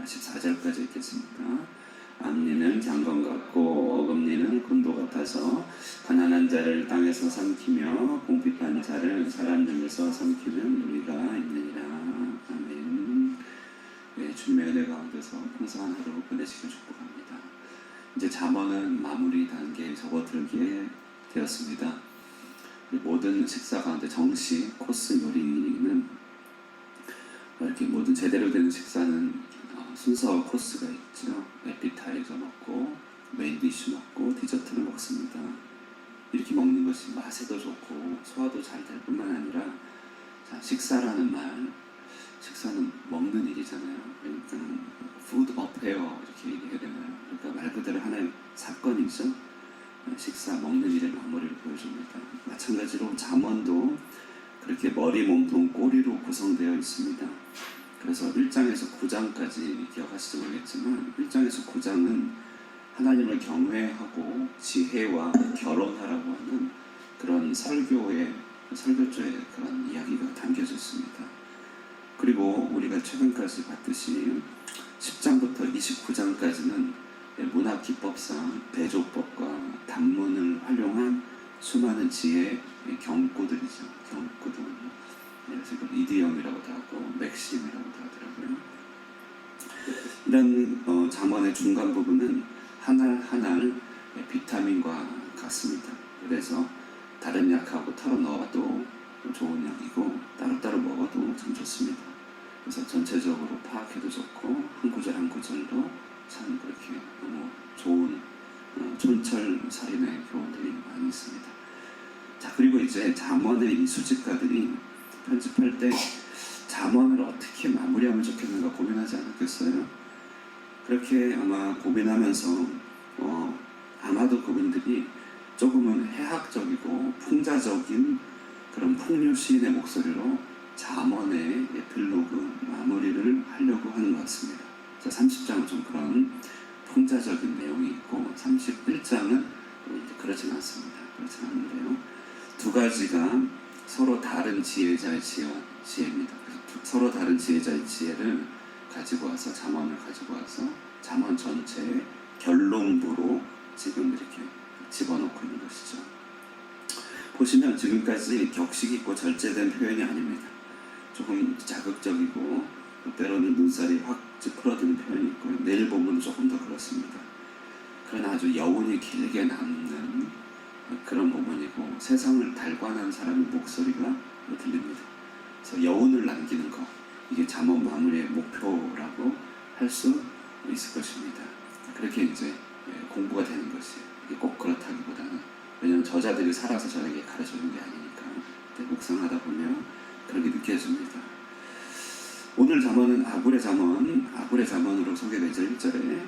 14절까지 읽겠습니다. 앞니는 장건 같고 어금니는 곤도 같아서 가난한 자를 땅에서 삼키며 궁핍한 자를 사람 중에서 삼키는 누리가 있느니라. 아멘. 네, 주님의 은혜 가운데서 풍성한 하루 보내시길 축복합니다. 이제 잠언은 마무리 단계에 접어들게 되었습니다. 모든 식사 가운데 정식 코스 요리는 이렇게 모든 제대로 되는 식사는 순서 코스가 있죠. 에피타이저 먹고 메인 디쉬 먹고 디저트를 먹습니다. 이렇게 먹는 것이 맛에도 좋고 소화도 잘 될 뿐만 아니라, 자, 식사라는 말, 식사는 먹는 일이잖아요. 그러니까 푸드 어페어 이렇게 얘기해야 되나요? 그러니까 말 그대로 하나의 사건이죠. 식사, 먹는 일의 마무리를 보여줍니다. 마찬가지로 잠언도 그렇게 머리, 몸통, 꼬리로 구성되어 있습니다. 그래서 1장에서 9장까지 기억하실지 모르겠지만 1장에서 9장은 하나님을 경외하고 지혜와 결혼하라고 하는 그런 설교조의 그런 이야기가 담겨져 있습니다. 그리고 우리가 최근까지 봤듯이 10장부터 29장까지는 문학기법상 대조법과 단문을 활용한 수많은 지혜의 경구들이죠. 경구들. 지금 이디엄이라고도 하고 맥심이라고도 하더라고요. 이런 잠언의 중간 부분은 하나하나 비타민과 같습니다. 그래서 다른 약하고 털어 넣어도 좋은 약이고 따로따로 먹어도 참 좋습니다. 그래서 전체적으로 파악해도 좋고 한 구절 한 구절도 참 그렇게 너무 좋은 촌철살인의 교훈들이 많이 있습니다. 자, 그리고 이제 잠언의 이 수집가들이 편집할 때 잠언을 어떻게 마무리하면 좋겠는가 고민하지 않았겠어요? 그렇게 아마 고민하면서 아마도 그분들이 조금은 해학적이고 풍자적인 그런 풍류 시인의 목소리로 잠언의 에필로그 마무리를 하려고 하는 것 같습니다. 자, 30장은 좀 그런 풍자적인 내용이 있고 31장은 그렇진 않습니다. 그렇진 않은데요. 두 가지가 서로 다른 지혜자의 지혜입니다. 그래서 서로 다른 지혜자의 지혜를 가지고 와서 잠언을 가지고 와서 잠언 전체의 결론부로 지금 이렇게 집어넣고 있는 것이죠. 보시면 지금까지 격식 있고 절제된 표현이 아닙니다. 조금 자극적이고 때로는 눈살이 확 찌푸러드는 표현이 있고요. 내일 보면 조금 더 그렇습니다. 그러나 아주 여운이 길게 남는 그런 부분이고 세상을 달관한 사람의 목소리가 들립니다. 그래서 여운을 남기는 것, 이게 잠언 마무리의 목표라고 할 수 있을 것입니다. 그렇게 이제 공부가 되는 것이에요. 이게 꼭 그렇다기보다는, 왜냐하면 저자들이 살아서 저에게 가르쳐준 게 아니니까 묵상하다 보면 그렇게 느껴집니다. 오늘 잠언은 아굴의 잠언으로 소개되죠. 1절에.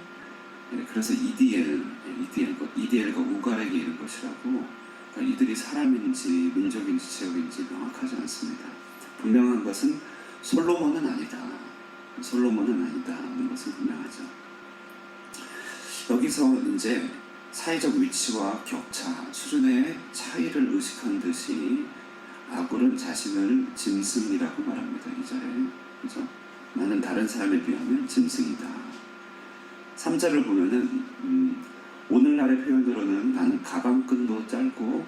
그래서 이디엘과 우갈에게 이른 것이라고, 그러니까 이들이 사람인지 민족인지 지역인지 명확하지 않습니다. 분명한 것은 솔로몬은 아니다 하는 것은 분명하죠. 여기서 이제 사회적 위치와 격차, 수준의 차이를 의식한 듯이 아굴은 자신을 짐승이라고 말합니다. 2절에. 그죠? 나는 다른 사람에 비하면 짐승이다. 3절을 보면은 오늘날의 표현으로는 나는 가방끈도 짧고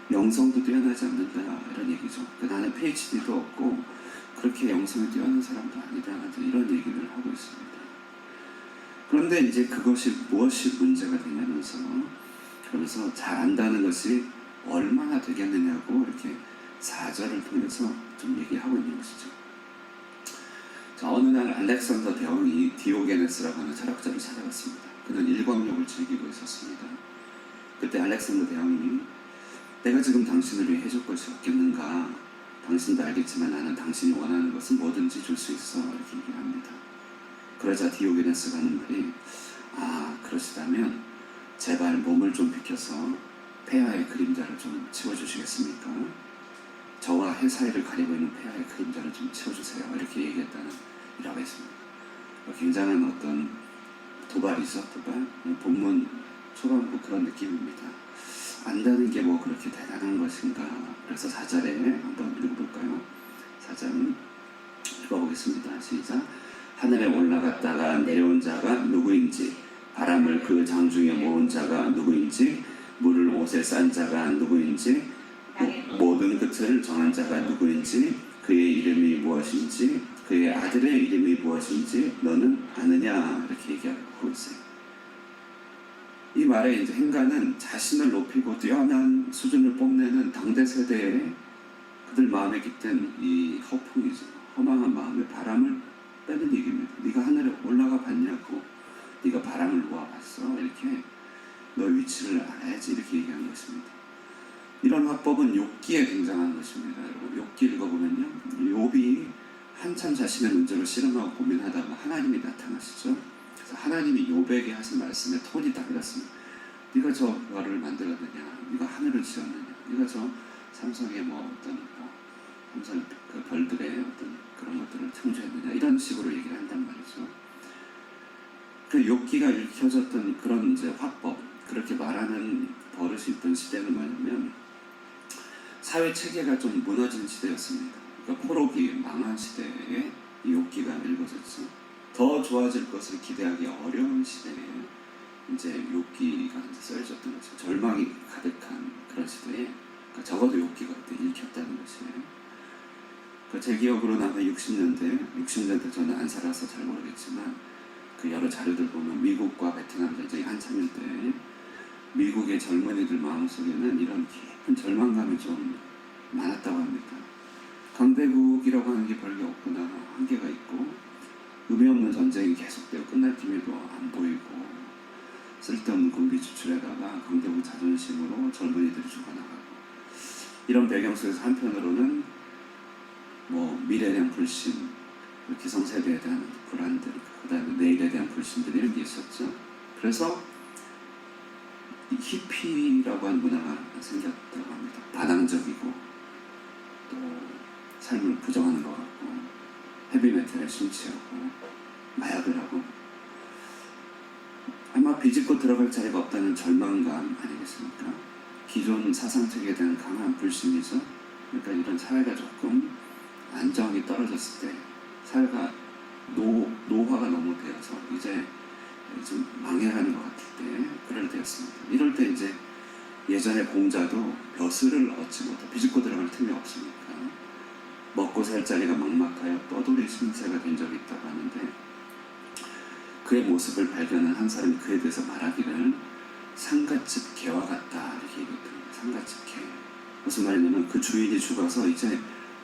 영성도 뛰어나지 않는다 이런 얘기죠. 나는 PhD도 없고 그렇게 영성이 뛰어난 사람도 아니다 이런 얘기를 하고 있습니다. 그런데 이제 그것이 무엇이 문제가 되냐면서, 그러면서 잘 안다는 것이 얼마나 되겠느냐고 이렇게 4절을 통해서 좀 얘기하고 있는 것이죠. 자, 어느 날 알렉산더 대왕이 디오게네스라고 하는 철학자를 찾아갔습니다. 그는 일광욕을 즐기고 있었습니다. 그때 알렉산더 대왕이 내가 지금 당신을 위해 해줄 것이 없겠는가? 당신도 알겠지만 나는 당신이 원하는 것은 뭐든지 줄 수 있어 이렇게 얘기합니다. 그러자 디오게네스가 하는 말이, 그러시다면 제발 몸을 좀 비켜서 폐하의 그림자를 좀 치워주시겠습니까? 저와 해 사이를 가리고 있는 폐하의 그림자를 좀 치워주세요 이렇게 얘기했다는 이라고 했습니다. 굉장한 어떤 도발, 본문 초반부 그런 느낌입니다. 안다는 게 뭐 그렇게 대단한 것인가. 그래서 4절에 한번 읽어볼까요? 4절 읽어보겠습니다. 시작. 하늘에 올라갔다가 내려온 자가 누구인지, 바람을 그 장중에 모은 자가 누구인지, 물을 옷에 싼 자가 누구인지, 모든 끝을 정한 자가 누구인지, 그의 이름이 무엇인지, 그의 아들의 이름이 무엇인지 너는 아느냐, 이렇게 얘기하고 있어요. 이 말에 이제 행가는 자신을 높이고 뛰어난 수준을 뽐내는 당대 세대의 그들 마음에 깃든 이 허풍이죠. 허망한 마음의 바람을 빼는 얘기입니다. 네가 하늘에 올라가 봤냐고, 네가 바람을 놓아봤어, 이렇게 너 위치를 알아야지, 이렇게 얘기하는 것입니다. 이런 화법은 욥기에 등장하는 것입니다. 여러분, 욥기 읽어보면요, 욥이 한참 자신의 문제를 실험하고 고민하다가 하나님이 나타나시죠. 그래서 하나님이 욥에게 하신 말씀의 톤이 달랐습니다. 네가 저거를 만들었느냐, 네가 하늘을 지었느냐, 네가 저 삼성의 삼성 그 별들의 어떤 그런 것들을 창조했느냐, 이런 식으로 얘기를 한단 말이죠. 그 욥기가 읽혀졌던 그런 이제 화법, 그렇게 말하는 버릇이 있던 시대는 뭐냐면 사회 체계가 좀 무너진 시대였습니다. 그러니까 포로기 망한 시대에 이 욥기가 읽어졌죠. 더 좋아질 것을 기대하기 어려운 시대에 이제 욥기가 이제 써져졌던 거죠. 절망이 가득한 그런 시대에, 그러니까 적어도 욥기가 그때 읽혔다는 것이에요. 제 기억으로는 아마 60년대 저는 안 살아서 잘 모르겠지만 그 여러 자료들 보면 미국과 베트남 전쟁이 한참일 때 미국의 젊은이들 마음속에는 이런 깊은 절망감이 좀 많았다고 합니다. 강대국이라고 하는 게 별게 없구나, 한계가 있고 의미 없는 전쟁이 계속되고 끝날 기미도 안 보이고 쓸데없는 군비 지출에다가 강대국 자존심으로 젊은이들이 죽어나가고, 이런 배경 속에서 한편으로는 미래에 대한 불신, 기성세대에 대한 불안들, 그 다음에 내일에 대한 불신들, 이런 게 있었죠. 그래서 히피라고 하는 문화가 생겼다고 합니다. 반항적이고 또 삶을 부정하는 것 같고 헤비메탈에 심취하고 마약을 하고, 아마 비집고 들어갈 자리가 없다는 절망감 아니겠습니까? 기존 사상체계에 대한 강한 불신이죠. 그러니까 이런 사회가 조금 안정이 떨어졌을 때, 사회가 노화가 너무 되어서 이제 좀 망해가는 것 같을 때, 그럴 때였습니다. 이럴 때 이제 예전에 공자도 벼슬을 얻지 못해 비집고 들어갈 틈이 없으니까 먹고 살 자리가 막막하여 떠돌이 신세가 된 적이 있다고 하는데, 그의 모습을 발견한 한 사람이 그에 대해서 말하기를 상갓집 개와 같다, 이렇게 얘기했더라고요. 상갓집 개. 무슨 말이냐면 그 주인이 죽어서 이제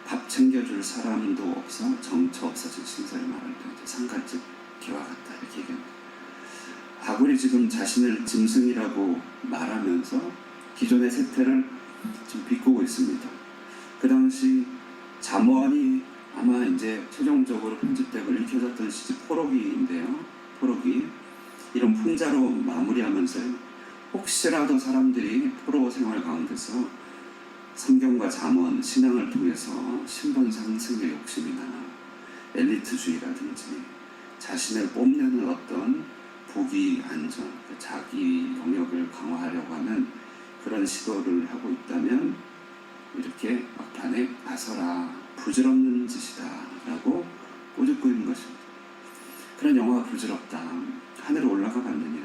밥 챙겨줄 사람도 없어 정처 없어진 신사를 말할 때 이제 상갓집 개와 같다, 이렇게 얘기합니다. 아굴이 지금 자신을 짐승이라고 말하면서 기존의 세태를 좀 비꼬고 있습니다. 그 당시 잠언이 아마 이제 최종적으로 편집되고 읽혀졌던 시집 포로기인데요. 포로기, 이런 풍자로 마무리하면서요, 혹시라도 사람들이 포로 생활 가운데서 성경과 잠언, 신앙을 통해서 신분 상승의 욕심이나 엘리트주의라든지 자신을 뽐내는 어떤 부귀 안전, 자기 영역을 강화하려고 하는 그런 시도를 하고 있다면 이렇게 막판에 가서라, 부질없는 짓이다 라고 꼬집고 있는 것입니다. 그런 영화가 부질없다, 하늘에 올라가 봤느냐,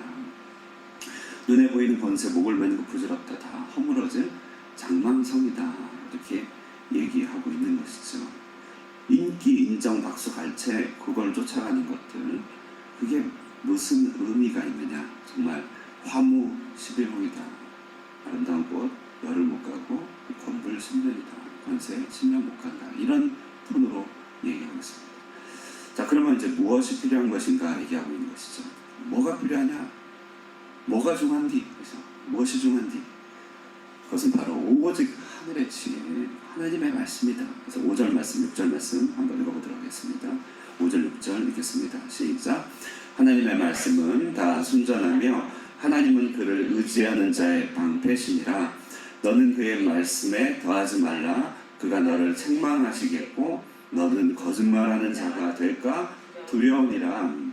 눈에 보이는 권세, 목을 매는 거 부질없다, 다 허물어질 장망성이다, 이렇게 얘기하고 있는 것이죠. 인기, 인정, 박수, 갈채, 그걸 쫓아가는 것들, 그게 무슨 의미가 있느냐. 정말 화무 11호이다, 아름다운 꽃 열을 못 가고 권불 10년이다, 권세 10년 못 간다, 이런 톤으로 얘기하고 있습니다. 자, 그러면 이제 무엇이 필요한 것인가 얘기하고 있는 것이죠. 뭐가 필요하냐, 뭐가 중한디, 그래서 무엇이 중한디, 그것은 바로 오직 하늘의 지혜, 하나님의 말씀이다. 그래서 5절 말씀, 6절 말씀 한번 읽어보도록 하겠습니다. 5절, 6절 읽겠습니다. 시작. 하나님의 말씀은 다 순전하며 하나님은 그를 의지하는 자의 방패시니라. 너는 그의 말씀에 더하지 말라. 그가 너를 책망하시겠고 너는 거짓말하는 자가 될까 두려우니라.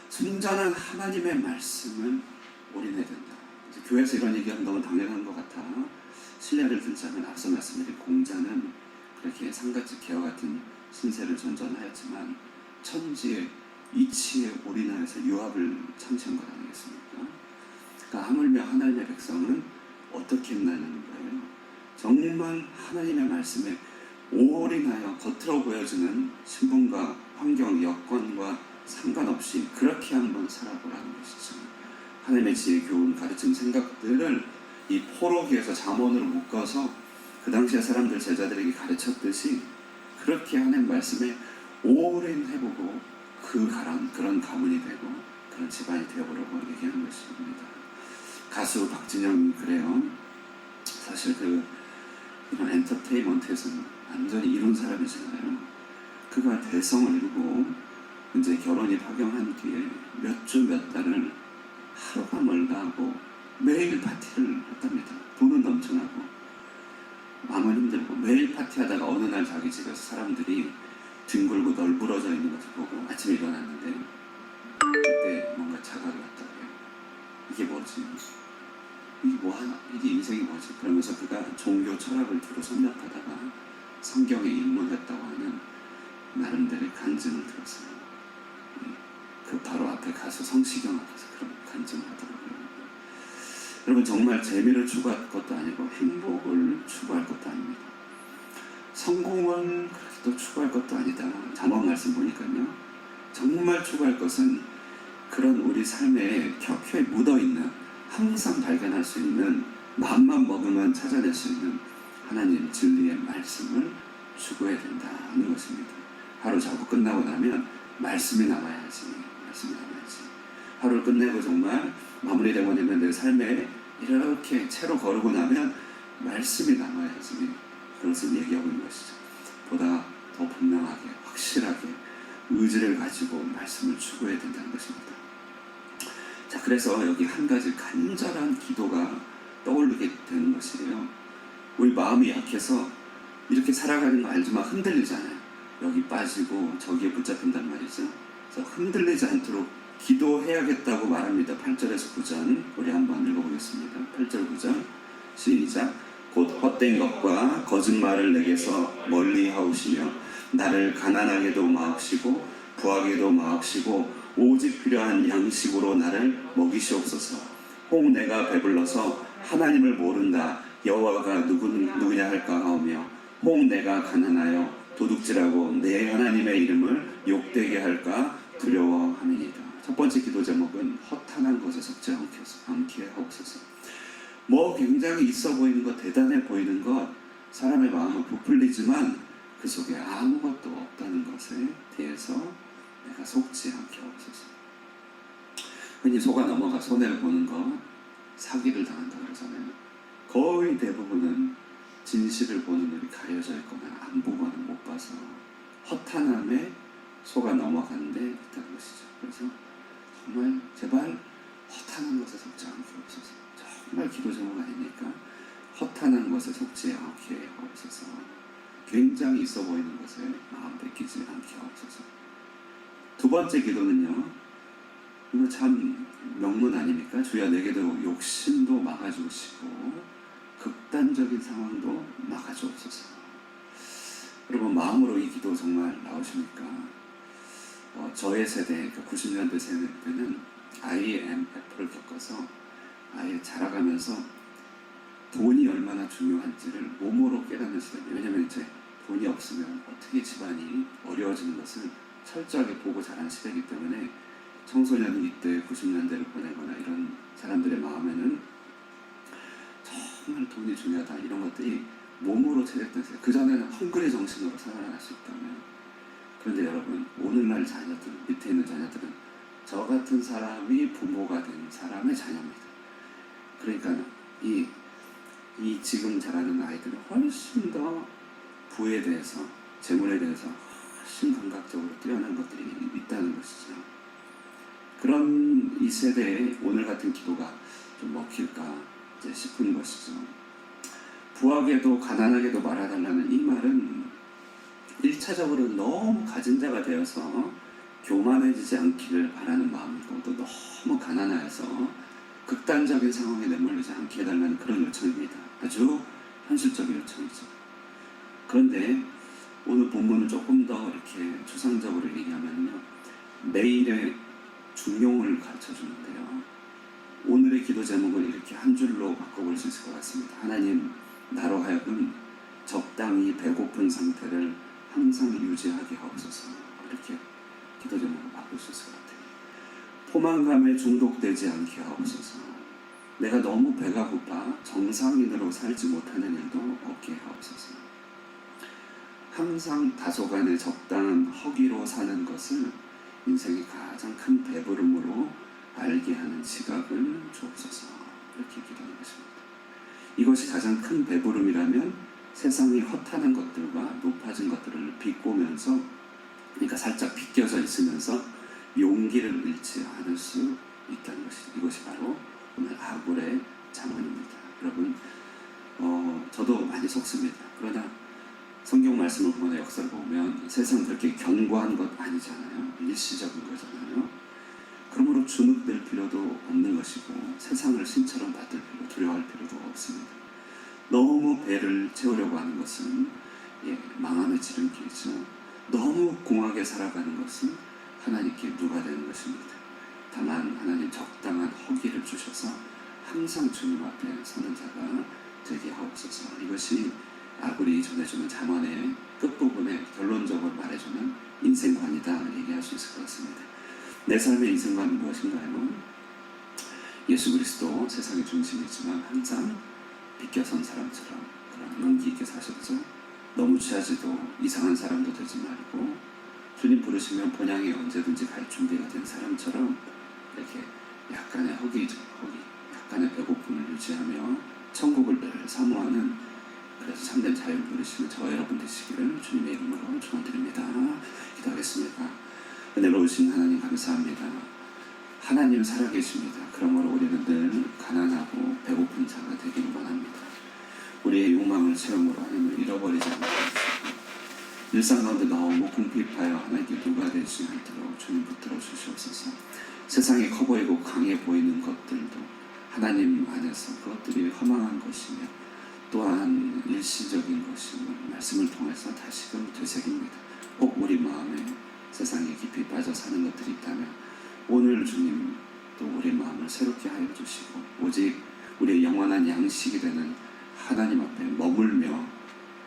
순전한 하나님의 말씀은 올인해야 된다. 교회에서 이런 얘기하면 너무 당연한 것 같아 신뢰를 들자면, 앞서 말씀드린 공자는 그렇게 상갓집 개와 같은 신세를 전전하였지만 천지의 이치에 올인하여서 유압을 창시한 것 아니겠습니까? 그러니까 하물며 하나님의 백성은 어떻게 했나는 거예요. 정말 하나님의 말씀에 올인하여 겉으로 보여지는 신분과 환경, 여건과 상관없이 그렇게 한번 살아보라는 것이죠. 하나님의 지혜, 교훈, 가르침, 생각들을 이 포로기에서 잠언으로 묶어서 그 당시에 사람들 제자들에게 가르쳤듯이 그렇게 하나님 말씀에 올인해보고 그런 가문이 되고 그런 집안이 되어보라고 얘기하는 것입니다. 가수 박진영이 그래요. 사실 이런 엔터테인먼트에서는 완전히 이룬 사람이잖아요. 그가 대성을 이루고 이제 결혼이 파경한 뒤에 몇 주 몇 달을 하루가 멀다 하고 매일 파티를 했답니다. 돈은 넘쳐나고 마음은 힘들고 매일 파티하다가 어느 날 자기 집에서 사람들이 뒹굴고 널브러져 있는 것을 보고 아침에 일어났는데 그때 뭔가 자각이 왔다고요. 이게 뭐지? 이게 인생이 뭐지? 그러면서 그가 종교 철학을 두루 섭렵하다가 성경에 입문했다고 하는 나름대로의 간증을 들었어요. 그 바로 앞에 가서 성시경 앞에서 그런 간증을 하더라고요. 여러분 정말 재미를 추구할 것도 아니고 행복을 추구할 것도 아닙니다. 성공은 그렇게 또 추구할 것도 아니다. 잠언 말씀 보니까요. 정말 추구할 것은 그런 우리 삶에 켜켜이 묻어있는 항상 발견할 수 있는 마음만 먹으면 찾아낼 수 있는 하나님 진리의 말씀을 추구해야 된다는 것입니다. 하루 자고 끝나고 나면 말씀이 남아야지. 하루를 끝내고 정말 마무리되고 나면 내 삶에 이렇게 채로 거르고 나면 말씀이 남아야지. 그것을 얘기하고 있는 것이죠. 보다 더 분명하게 확실하게 의지를 가지고 말씀을 추구해야 된다는 것입니다. 자, 그래서 여기 한 가지 간절한 기도가 떠오르게 되는 것이에요. 우리 마음이 약해서 이렇게 살아가는 거 알지만 흔들리잖아요. 여기 빠지고 저기에 붙잡힌단 말이죠. 그래서 흔들리지 않도록 기도해야겠다고 말합니다. 8절에서 9절 우리 한번 읽어보겠습니다. 8절 9절 시작. 곧 헛된 것과 거짓말을 내게서 멀리 하오시며 나를 가난하게도 마옵시고 부하게도 마옵시고 오직 필요한 양식으로 나를 먹이시옵소서. 혹 내가 배불러서 하나님을 모른다 여호와가 누구냐 할까 하오며 혹 내가 가난하여 도둑질하고 내 하나님의 이름을 욕되게 할까 두려워함이니이다. 첫 번째 기도 제목은 허탄한 것에 속지 않게 하옵소서. 뭐 굉장히 있어 보이는 것, 대단해 보이는 것, 사람의 마음은 부풀리지만 그 속에 아무것도 없다는 것에 대해서 내가 속지 않게 하옵소서. 흔히 속아 넘어가 손해를 보는 것, 사기를 당한다 그러잖아요. 거의 대부분은 진실을 보는 눈이 가려져 있거나 안 보고는 못 봐서 허탄함에 속아 넘어가는 데 있다는 것이죠. 그래서 정말 제발 허탄한 것에 속지 않게 하옵소서. 정말 기도 제목 아닙니까? 허탄한 것에 속지 않게 하옵소서. 굉장히 있어 보이는 것에 마음 뺏기지 않게 하옵소서. 두 번째 기도는요, 이거 참 명문 아닙니까? 주여 내게도 욕심도 막아주시고 극단적인 상황도 막아주옵소서. 여러분 마음으로 이 기도 정말 나오십니까? 저의 세대, 90년대 세대 때는 IMF를 겪어서 아예 자라가면서 돈이 얼마나 중요한지를 몸으로 깨닫는 시대입니다. 왜냐하면 이제 돈이 없으면 어떻게 집안이 어려워지는 것을 철저하게 보고 자란 시대이기 때문에 청소년 이때 90년대를 보내거나 이런 사람들의 마음에는 정말 돈이 중요하다 이런 것들이 몸으로 체득된 시대. 그전에는 헝그리 정신으로 살아날 수 있다면, 그런데 여러분 오늘날 자녀들, 밑에 있는 자녀들은 저 같은 사람이 부모가 된 사람의 자녀입니다. 그러니까 이 지금 자라는 아이들은 훨씬 더 부에 대해서, 재물에 대해서 훨씬 감각적으로 뛰어난 것들이 있다는 것이죠. 그런 이 세대에 오늘 같은 기도가 좀 먹힐까 이제 싶은 것이죠. 부하게도 가난하게도 말아달라는 이 말은 1차적으로 너무 가진 자가 되어서 교만해지지 않기를 바라는 마음이고, 또 너무 가난해서 극단적인 상황에 내몰리지 않게 해달라는 그런 요청입니다. 아주 현실적인 요청이죠. 그런데 오늘 본문을 조금 더 이렇게 추상적으로 얘기하면요, 내일의 중용을 가르쳐 주는데요. 오늘의 기도 제목을 이렇게 한 줄로 바꿔볼 수 있을 것 같습니다. 하나님, 나로 하여금 적당히 배고픈 상태를 항상 유지하게 하옵소서. 이렇게 기도 제목을 바꿀 수 있을 것 같아요. 포만감에 중독되지 않게 하옵소서. 내가 너무 배가 고파 정상인으로 살지 못하는 일도 없게 하옵소서. 항상 다소간의 적당한 허기로 사는 것을 인생의 가장 큰 배부름으로 알게 하는 지각을 주옵소서. 이렇게 기도하는 것입니다. 이것이 가장 큰 배부름이라면 세상의 허탄한 것들과 높아진 것들을 비꼬면서, 그러니까 살짝 비껴져 있으면서 용기를 잃지 않을 수 있다는 것이, 이것이 바로 오늘 아굴의 잠언입니다. 여러분, 저도 많이 속습니다. 그러나 성경 말씀을 보거나 역사를 보면 세상 그렇게 견고한 것 아니잖아요. 일시적인 거잖아요. 그러므로 주눅될 필요도 없는 것이고 세상을 신처럼 받을 필요, 두려워할 필요도 없습니다. 너무 배를 채우려고 하는 것은 망함의 지름길이죠. 너무 공하게 살아가는 것은 하나님께 누가 되는 것입니다. 다만 하나님 적당한 허기를 주셔서 항상 주님 앞에 서는 자가 되게 하옵소서. 이것이 아굴이 전해주는 잠언의 끝부분에 결론적으로 말해주는 인생관이다 얘기할 수 있을 것 같습니다. 내 삶의 인생관은 무엇인가요? 예수 그리스도 세상의 중심이지만 항상 비껴선 사람처럼 그런 용기 있게 사셨죠. 너무 취하지도 이상한 사람도 되지 말고 주님 부르시면 본향에 언제든지 갈 준비가 된 사람처럼 이렇게 약간의 허기, 약간의 배고픔을 유지하며 천국을 늘 사모하는, 그래서 참된 자유를 누리시는 저 여러분 되시기를 주님의 이름으로 축원드립니다. 기도하겠습니다. 은혜로우신 하나님 감사합니다. 하나님 살아계십니다. 그러므로 우리는 늘 가난하고 배고픈 자가 되기를 원합니다. 우리의 욕망을 체험으로 하나님을 잃어버리지 않게 하시고 일상 가운데 너무 궁핍하여 하나님께 누가 되지 않도록 주님 붙들어 주시옵소서. 세상이 커 보이고 강해 보이는 것들도 하나님 안에서 그것들이 허망한 것이며 또한 일시적인 것임을 말씀을 통해서 다시금 되새깁니다. 우리 마음에 세상에 깊이 빠져 사는 것들이 있다면 오늘 주님 또 우리 마음을 새롭게 하여 주시고 오직 우리의 영원한 양식이 되는 하나님 앞에 머물며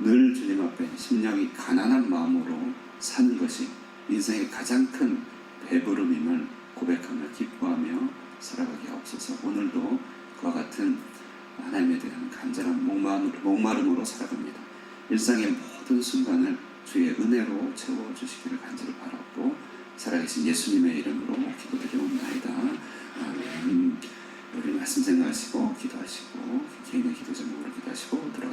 늘 주님 앞에 심령이 가난한 마음으로 사는 것이 인생의 가장 큰 배부름임을 고백하며 기뻐하며 살아가게 하옵소서. 오늘도 그와 같은 하나님에 대한 간절한 목마름으로 살아갑니다. 일상의 모든 순간을 주의 은혜로 채워주시기를 간절히 바라고 살아계신 예수님의 이름으로 기도드리옵나이다. 아멘. 우리 말씀 생각하시고 기도하시고 개인의 기도 제목으로 기도하시고 들어가겠습니다.